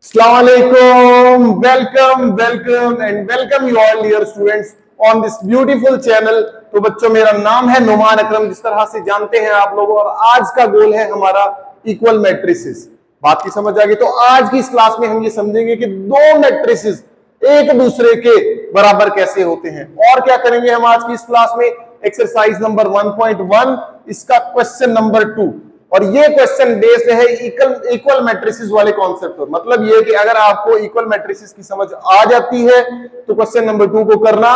Assalamualaikum, welcome and welcome you all dear students on this beautiful channel। तो बच्चों मेरा नाम है नुमान अकरम, जिस तरह से जानते हैं आप लोग, और आज का गोल है हमारा इक्वल मैट्रिसेस। बात की समझ आ गई? तो आज की इस क्लास में हम ये समझेंगे कि दो मैट्रिसेस एक दूसरे के बराबर कैसे होते हैं। और क्या करेंगे हम आज की इस क्लास में? एक्सरसाइज नंबर 1.1 इसका क्वेश्चन नंबर 2, और ये क्वेश्चन बेस्ड है इक्वल मैट्रिसेस वाले कॉन्सेप्ट पर। मतलब ये कि अगर आपको इक्वल मैट्रिसेस की समझ आ जाती है तो क्वेश्चन नंबर 2 को करना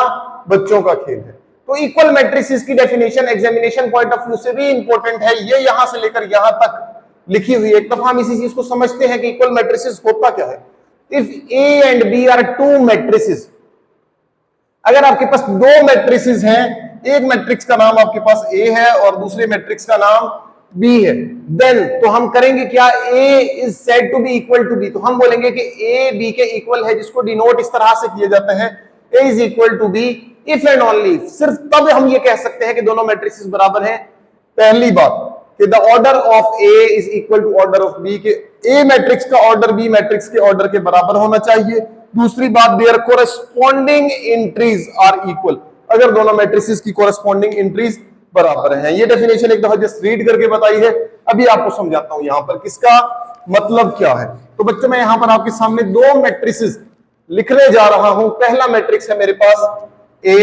बच्चों का खेल है। तो इक्वल मैट्रिसेस की definition examination point of view से भी इंपॉर्टेंट है, ये यहां से लेकर यहां तक लिखी हुई है। एक दफा हम इसी चीज को समझते हैं कि इक्वल मैट्रिसेस होता क्या है। If A and B are two matrices, अगर आपके पास दो मैट्रिसेस हैं, एक मैट्रिक्स का नाम आपके पास ए है और दूसरे मैट्रिक्स का नाम बी है, देन तो हम करेंगे क्या? A is said to be equal to B. तो हम बोलेंगे कि ए बी के इक्वल है, जिसको डिनोट इस तरह से किया जाता है, A is equal to B if and only. सिर्फ तब हम ये कह सकते हैं कि दोनों मैट्रिसेस बराबर हैं। पहली बात कि the order of A is equal to order of B, के ए मैट्रिक्स का ऑर्डर बी मैट्रिक्स के ऑर्डर के बराबर होना चाहिए। दूसरी बात, their corresponding entries are equal, अगर दोनों मैट्रिसेस की कोरेस्पोंडिंग एंट्रीज बराबर हैं। ये डेफिनेशन एक दफा जस्ट रीड करके बताई है, अभी आपको समझाता हूं यहां पर किसका मतलब क्या है। तो बच्चों मैं यहां पर आपके सामने दो मैट्रिसेस लिखने जा रहा हूं। पहला मैट्रिक्स है मेरे पास ए,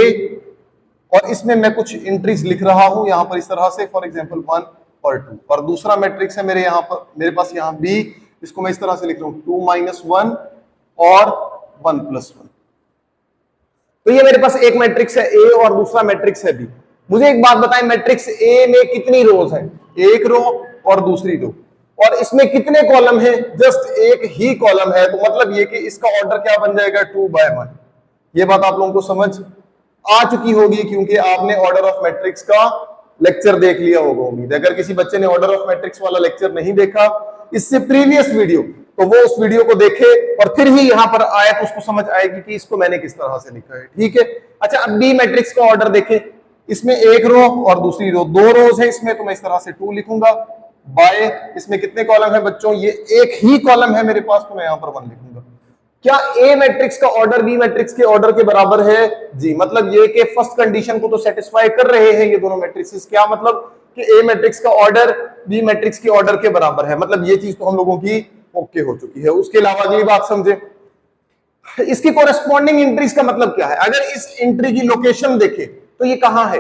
और इसमें मैं कुछ एंट्रीज लिख रहा हूं यहां पर इस तरह से, फॉर एग्जांपल 1 और 2। और दूसरा मैट्रिक्स है मेरे पास यहां बी, इसको मैं इस तरह से लिख रहा हूं 2 - 1 और 1 + 1। तो ये मेरे पास एक मैट्रिक्स है ए और दूसरा मैट्रिक्स है बी। मुझे एक बात बताएं, मैट्रिक्स ए में कितनी रोज है? एक रो और दूसरी रो। और इसमें कितने कॉलम है? जस्ट एक ही कॉलम है। तो मतलब ये कि इसका ऑर्डर क्या बन जाएगा? 2/1। ये बात आप लोगों को समझ आ चुकी होगी, क्योंकि आपने ऑर्डर ऑफ मैट्रिक्स का लेक्चर देख लिया होगा उम्मीद है। अगर किसी बच्चे ने ऑर्डर ऑफ मैट्रिक्स वाला लेक्चर नहीं देखा इससे प्रीवियस वीडियो, तो वो उस वीडियो को देखे और फिर ही यहां पर आए तो उसको समझ आएगी कि इसको मैंने किस तरह से लिखा है। ठीक है, अच्छा अब बी मैट्रिक्स का ऑर्डर देखें। इसमें एक रो और दूसरी रो, दो रोज है इसमें, तो मैं इस तरह से 2 लिखूंगा। बाय इसमें कितने कॉलम है बच्चों? ये एक ही कॉलम है मेरे पास, तो मैं यहां पर 1 लिखूंगा। क्या ए मैट्रिक्स का ऑर्डर बी मैट्रिक्स के ऑर्डर के बराबर है? जी, मतलब ये कि फर्स्ट कंडीशन को तो सेटिस्फाई कर रहे हैं ये दोनों मैट्रिक्स। क्या मतलब कि ए मैट्रिक्स का ऑर्डर बी मैट्रिक्स के ऑर्डर के बराबर है। मतलब ये चीज तो हम लोगों की ओके हो चुकी है। उसके अलावा अगली बात समझे, इसकी कोरेस्पोंडिंग एंट्रीज का मतलब क्या है। अगर इस एंट्री की लोकेशन देखें तो ये कहां है?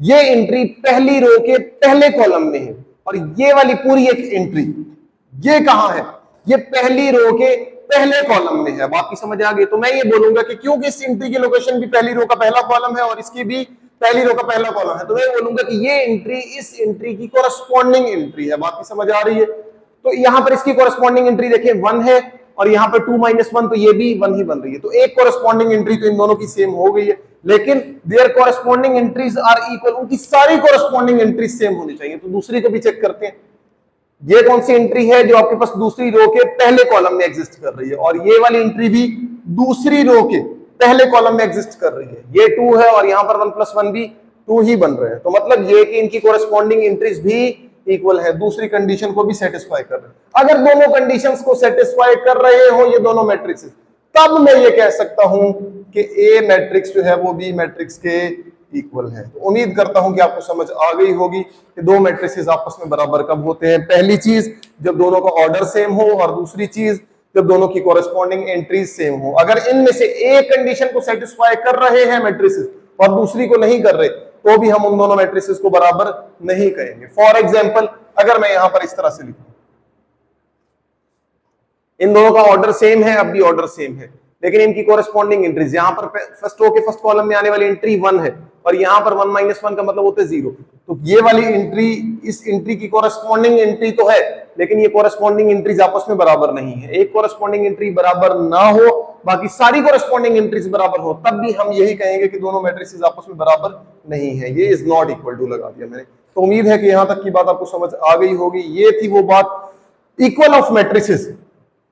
ये एंट्री पहली रो के पहले कॉलम में है, और ये वाली पूरी एक एंट्री ये कहां है? ये पहली रो के पहले कॉलम में है। बाकी समझ आ गई? तो मैं ये बोलूंगा कि क्योंकि इस एंट्री की लोकेशन भी पहली रो का पहला कॉलम है और इसकी भी पहली रो का पहला कॉलम है, तो मैं बोलूंगा कि ये एंट्री इस एंट्री की कोरेस्पोंडिंग एंट्री है। बाकी समझ आ रही है? तो यहां पर इसकी कोरेस्पोंडिंग एंट्री देखें 1 है, और यहां पर 2 - 1, तो ये भी 1 ही बन रही है। तो एक कोरेस्पोंडिंग एंट्री तो इन दोनों की सेम हो गई है, लेकिन their corresponding entries are equal, उनकी सारी कोरेस्पोंडिंग एंट्रीज सेम होनी चाहिए। तो दूसरी को भी चेक करते हैं। ये कौन सी एंट्री है जो आपके पास दूसरी रो के पहले कॉलम में एग्जिस्ट कर रही है, और ये वाली एंट्री भी दूसरी रो के पहले कॉलम में एग्जिस्ट कर रही है। ये 2 है और यहां पर 1 + 1 भी 2 ही बन रहे हैं। तो मतलब ये कि इनकी कोरेस्पोंडिंग एंट्रीज भी इक्वल है, दूसरी कंडीशन को भी सेटिस्फाई कर रहे हैं। अगर दोनों कंडीशंस को सेटिस्फाई कर रहे हो ये दोनों मैट्रिक्स, तब मैं ये कह सकता हूं कि ए मैट्रिक्स जो है वो बी मैट्रिक्स के इक्वल है। तो उम्मीद करता हूं कि आपको समझ आ गई होगी कि दो मैट्रिसेस आपस में बराबर कब होते हैं। पहली चीज जब दोनों का ऑर्डर सेम हो, और दूसरी चीज जब दोनों की कोरेस्पोंडिंग एंट्रीज सेम हो। अगर इनमें से एक कंडीशन को सेटिस्फाई कर रहे हैं मैट्रिसेस और दूसरी को नहीं कर रहे, तो भी हम उन दोनों मैट्रिसेस को बराबर नहीं कहेंगे। फॉर एग्जाम्पल अगर मैं यहां पर इस तरह से लिखूं, इन दोनों का ऑर्डर सेम है, अब भी ऑर्डर सेम है, लेकिन इनकी कोरेस्पोंडिंग एंट्रीज, यहां पर फर्स्ट रो के फर्स्ट कॉलम में आने वाली एंट्री 1 है, और यहां पर 1 - 1 का मतलब होता है 0। तो ये वाली एंट्री इस एंट्री की कोरेस्पोंडिंग एंट्री तो है, लेकिन ये कोरेस्पोंडिंग एंट्रीज आपस में बराबर नहीं है। एक कोरेस्पोंडिंग एंट्री बराबर ना हो, बाकी सारी कोरेस्पोंडिंग एंट्रीज बराबर हो, तब भी हम यही कहेंगे कि दोनों मैट्रिसेस आपस में बराबर नहीं है। ये इज नॉट इक्वल टू लगा दिया मैंने। तो उम्मीद है कि यहां तक की बात आपको समझ आ गई होगी। ये थी वो बात इक्वल ऑफ मैट्रिसेस,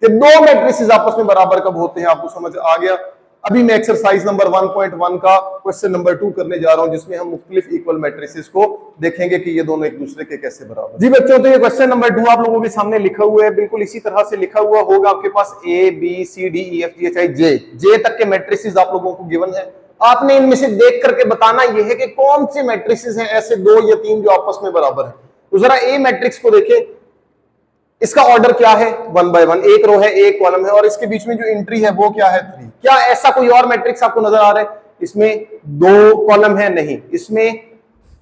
कि दो मैट्रिसेस आपस में बराबर कब होते हैं, आपको समझ आ गया। अभी मैं एक्सरसाइज नंबर 1.1 का क्वेश्चन नंबर 2 करने जा रहा हूं, जिसमें हम मुख्तलिफ इक्वल मैट्रिसेस को देखेंगे कि ये दोनों एक दूसरे के कैसे बराबर। जी बच्चों, तो ये क्वेश्चन नंबर 2 आप लोगों के सामने लिखा हुआ है, बिल्कुल इसी तरह से लिखा हुआ होगा आपके पास A B C D E F G H I J तक के मैट्रिसेस आप लोगों को गिवन है। आपने इनमें से देख करके बताना यह है कि कौन से मैट्रिसेस हैं ऐसे 2 या 3 जो आपस में बराबर है। तो जरा A मैट्रिक्स को देखें, इसका ऑर्डर क्या है, 1 by 1, एक रो है एक कॉलम है और इसके बीच में जो एंट्री है वो क्या है 3। क्या ऐसा कोई और मैट्रिक्स आपको नजर आ रहा है? इसमें 2 कॉलम है? नहीं। इसमें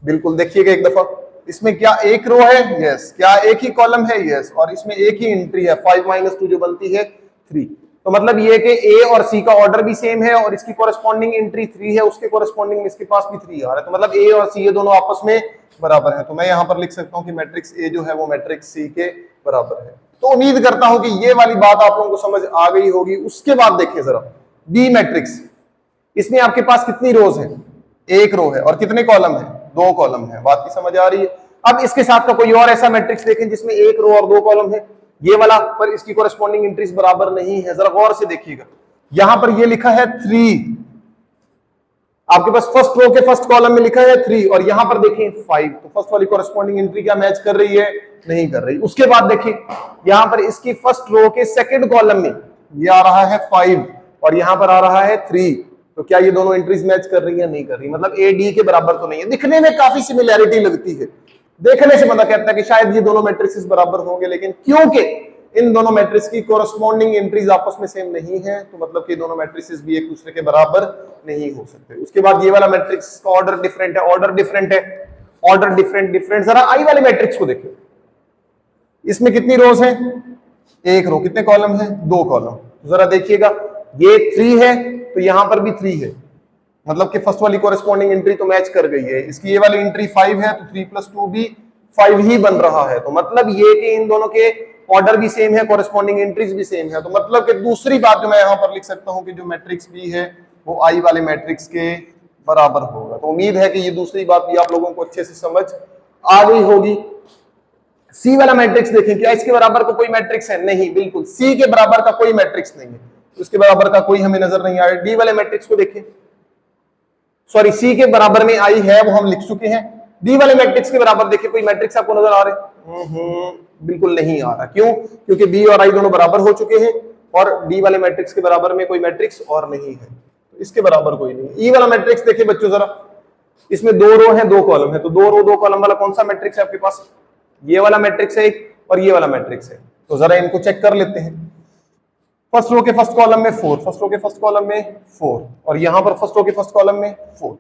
बिल्कुल देखिएगा एक दफा, इसमें क्या एक रो है? यस। क्या एक ही कॉलम है? यस। और इसमें एक ही एंट्री है 5 - 2 जो बनती है 3। तो मतलब ये कि ए और सी का ऑर्डर भी सेम है और इसकी कोरेस्पॉन्डिंग एंट्री 3 है, उसके कोरेस्पॉन्डिंग इसके पास भी 3 आ रहा है। तो मतलब ए और सी ये दोनों आपस में बराबर है। तो मैं यहां पर लिख सकता हूं कि मैट्रिक्स ए जो है वो मैट्रिक्स सी के बराबर है। तो उम्मीद करता हूं कि ये वाली बात आप लोगों को समझ आ गई होगी। उसके बाद देखिए जरा बी मैट्रिक्स, इसमें आपके पास कितनी रोज है? एक रो है। और कितने कॉलम है? 2 कॉलम है। बात की समझ आ रही है? अब इसके साथ का कोई और ऐसा मैट्रिक्स देखें जिसमें एक रो और 2 कॉलम है, ये वाला, पर इसकी कोरेस्पॉन्डिंग एंट्रीज बराबर नहीं है। जरा गौर से देखिएगा, यहां पर ये लिखा है 3, आपके पास फर्स्ट रो के फर्स्ट कॉलम में लिखा है 3 और यहां पर देखें 5। तो फर्स्ट वाली कोरेस्पॉन्डिंग एंट्री क्या मैच कर रही है? नहीं कर रही। उसके बाद देखिए यहां पर इसकी फर्स्ट रो के सेकंड कॉलम में ये आ रहा है 5 और यहां पर आ रहा है 3। तो क्या ये दोनों एंट्रीज मैच कर रही है? नहीं कर रही। मतलब ए डी के बराबर तो नहीं है। दिखने में काफी सिमिलैरिटी लगती है, देखने से बंदा कहता है कि शायद ये दोनों मैट्रिक्स बराबर होंगे, लेकिन क्योंकि इन दोनों मैट्रिक्स की कोरेस्पॉन्डिंग एंट्रीज आपस में सेम नहीं है, तो मतलब कि दोनों मैट्रिक्स भी एक दूसरे के बराबर नहीं हो सकते। उसके बाद ये वाला मैट्रिक्स का ऑर्डर डिफरेंट है, ऑर्डर डिफरेंट है, ऑर्डर डिफरेंट। जरा आई वाले मैट्रिक्स को देखिए, इसमें कितनी रोज है? एक रो। कितने कॉलम है? 2 कॉलम। जरा देखिएगा, ये 3 है तो यहां पर भी 3 है, मतलब कि फर्स्ट वाली कोरेस्पॉन्डिंग एंट्री तो मैच कर गई है। इसकी ये वाली एंट्री 5 है तो 3 + 2 भी 5 ही बन रहा है। तो मतलब ये कि इन दोनों के ऑर्डर भी सेम है, कोरेस्पॉन्डिंग एंट्रीज भी सेम है। तो मतलब कि दूसरी बात जो मैं यहां पर लिख सकता हूं कि जो मैट्रिक्स बी है वो आई वाले मैट्रिक्स के बराबर होगा। तो उम्मीद है कि ये दूसरी बात भी आप लोगों को अच्छे से समझ आ गई होगी। सी वाला मैट्रिक्स देखें, क्या इसके बराबर का कोई मैट्रिक्स है? नहीं, बिल्कुल सी के बराबर का कोई मैट्रिक्स नहीं है, उसके बराबर का कोई हमें नजर नहीं आया। डी वाले मैट्रिक्स को देखें, सॉरी सी के बराबर में आई है वो हम लिख चुके हैं। डी वाले मैट्रिक्स के बराबर देखिए कोई मैट्रिक्स आपको नजर आ रहे? बिल्कुल नहीं आ रहा। क्यों? क्योंकि बी और आई दोनों बराबर हो चुके हैं और डी वाले मैट्रिक्स के बराबर में कोई मैट्रिक्स और नहीं है, तो इसके बराबर कोई नहीं। ई वाला मैट्रिक्स देखिए बच्चों जरा, इसमें 2 रो है 2 कॉलम है, तो 2 रो 2 कॉलम वाला कौन सा मैट्रिक्स है आपके पास? ये वाला मैट्रिक्स है एक और ये वाला मैट्रिक्स है। तो जरा इनको चेक कर लेते हैं। फर्स्ट रो के फर्स्ट कॉलम में 4, फर्स्ट रो के फर्स्ट कॉलम में 4 और यहां पर फर्स्ट रो के फर्स्ट कॉलम में 4।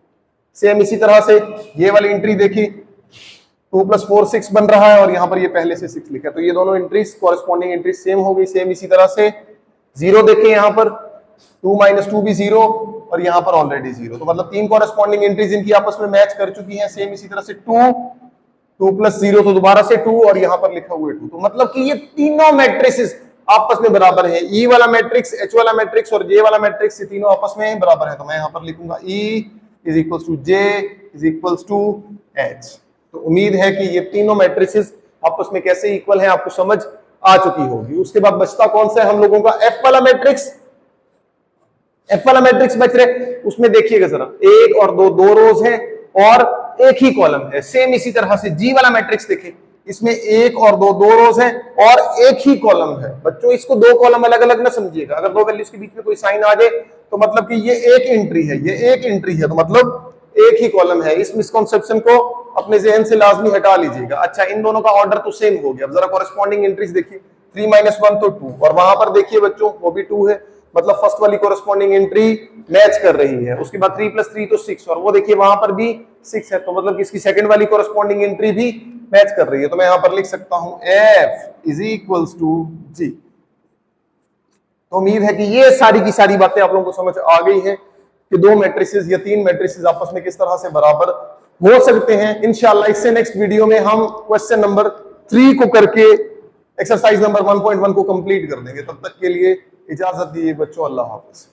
सेम इसी तरह से ये वाली एंट्री देखी, 2 + 4 6 बन रहा है और यहां पर ये पहले से 6 लिखा है। तो ये दोनों एंट्रीज कोरेस्पॉन्डिंग एंट्रीज सेम हो गई। सेम इसी तरह से 0 देखें, यहां पर 2 - 2 भी 0 और यहां पर ऑलरेडी 0। तो मतलब 3 कोरेस्पॉन्डिंग एंट्रीज इनकी आपस में मैच कर चुकी हैं। सेम इसी तरह से 2 + 0 तो दोबारा से 2 और यहां पर लिखा हुआ है 2। तो मतलब कि ये तीनों मैट्रिसेस आपस में बराबर है। ई वाला मैट्रिक्स, एच वाला मैट्रिक्स और जे वाला मैट्रिक्स, ये तीनों आपस में बराबर है। तो मैं यहां पर लिखूंगा E = J = H। तो उम्मीद है कि ये तीनों मैट्रिसेस आपस में कैसे इक्वल हैं आपको समझ आ चुकी होगी। उसके बाद बचता कौन सा है हम लोगों का? एफ वाला मैट्रिक्स। एफ वाला मैट्रिक्स बच रहे, उसमें देखिएगा जरा, 1 और 2 रोज हैं और एक ही कॉलम है। सेम इसी तरह से जी वाला मैट्रिक्स देखें, इसमें 1 और 2 रोज हैं और एक ही कॉलम है। बच्चों इसको 2 कॉलम अलग अलग ना समझिएगा, अगर 2 वैल्यूज के बीच में कोई साइन आ जाए तो मतलब कि ये एक एंट्री है, ये एक एंट्री है, तो मतलब एक ही कॉलम है। इस मिसकॉन्सेप्शन को अपने जहन से लाजमी हटा लीजिएगा। अच्छा, इन दोनों का ऑर्डर तो सेम हो गया। अब जरा कोरेस्पॉन्डिंग एंट्रीज देखिए, 3 - 1 तो 2 और वहां पर देखिए बच्चों वो भी 2 है, मतलब फर्स्ट वाली कोरेस्पॉन्डिंग एंट्री मैच कर रही है। उसके बाद 3 + 3 तो 6 और वो देखिए वहां पर भी 6 है, तो मतलब इसकी सेकंड वाली कोरेस्पॉन्डिंग एंट्री भी मैच कर रही है। तो मैं यहां पर लिख सकता हूं F = G। तो उम्मीद है कि ये सारी की सारी बातें आप लोगों को समझ आ गई है कि 2 मैट्रिसेस या 3 मैट्रिसेस आपस में किस तरह से बराबर हो सकते हैं। इंशाल्लाह इससे नेक्स्ट वीडियो में हम क्वेश्चन नंबर 3 को करके एक्सरसाइज नंबर 1.1 को कंप्लीट कर देंगे। तब तक के लिए इजाजत दीजिए बच्चों, अल्लाह हाफिज।